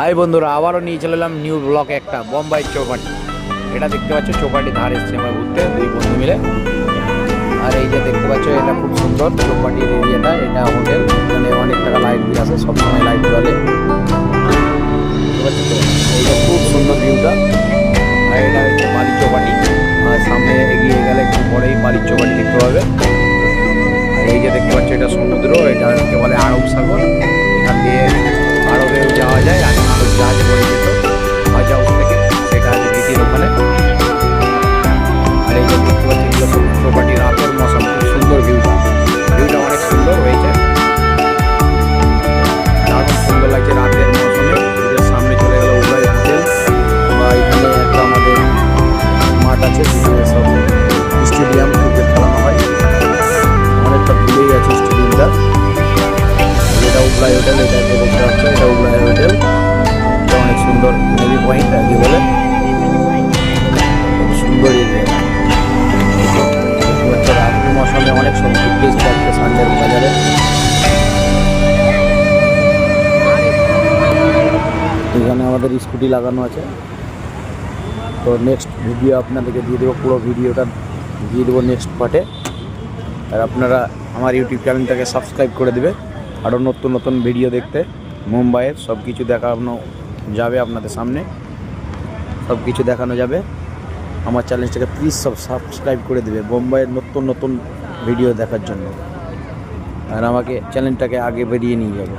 High বন্ধুরা, আবারও নিয়ে চলে এলাম নিউ ব্লকে একটা বোম্বাই চৌপাটি। এটা দেখতে পাচ্ছ চৌপাটি ধার এসছে আমরা ঘুরতে দুই বন্ধু মিলে। আর এই যে দেখতে পাচ্ছ এটা খুব সুন্দর চৌপাটির এরিয়াটা, এটা হোটেল, এখানে অনেক টাকা লাইট বিল আছে, সবসময় লাইট জ্বলে। এইটা খুব সুন্দর ভিউটা। আর এটা হচ্ছে বালির চৌপাটি, আর সামনে এগিয়ে গেলে একটু পরেই বালির চৌপাটি দেখতে পাবে। আর এই যে দেখতে পাচ্ছ এটা সমুদ্র, এটাকে বলে আরব সাগর। এখান দিয়ে আরবেও যাওয়া যায়, আর আরব জাহাজ পড়ে যেত হজ হাউস থেকে, সেটা আছে ভিটির ওখানে। আর এই যে দেখতে পাচ্ছি এগুলো সব চৌপাটি রাতের মৌসুম, খুব সুন্দর ভিউটা অনেক সুন্দর হয়েছে, দারুণ সুন্দর লাগছে রাতের মৌসুমে। এদের সামনে চলে গেল উভয় হোটেল, বা এখানে একটা আমাদের মাঠ আছে যেখানে সব স্টেডিয়াম ক্রিকেট খেলানো হয়, অনেকটা ভুলেই আছে স্টেডিয়ামটা। এটা উবলাই হোটেল, এটা দেখতে পাচ্ছ এটা উবলাই হোটেল, এটা অনেক সুন্দর নেভি পয়েন্ট আর কি বলে, সুন্দর এরিয়া। রাতের মৌসুমে অনেক সব প্লেস থাকছে সানডের বাজারে। এখানে আমাদের স্কুটি লাগানো আছে। তো নেক্সট ভিডিও আপনাদেরকে দিয়ে দেবো, পুরো ভিডিওটা দিয়ে দেবো নেক্সট পার্টে। আর আপনারা আমার ইউটিউব চ্যানেলটাকে সাবস্ক্রাইব করে দেবে, আরও নতুন নতুন ভিডিও দেখতে। মুম্বাইয়ের সব কিছু দেখানো যাবে আপনাদের সামনে, সব কিছু দেখানো যাবে। আমার চ্যানেলটাকে প্লিজ সব সাবস্ক্রাইব করে দেবে মুম্বাইয়ের নতুন নতুন ভিডিও দেখার জন্য, আর আমাকে চ্যানেলটাকে আগে বেরিয়ে নিয়ে যাবে।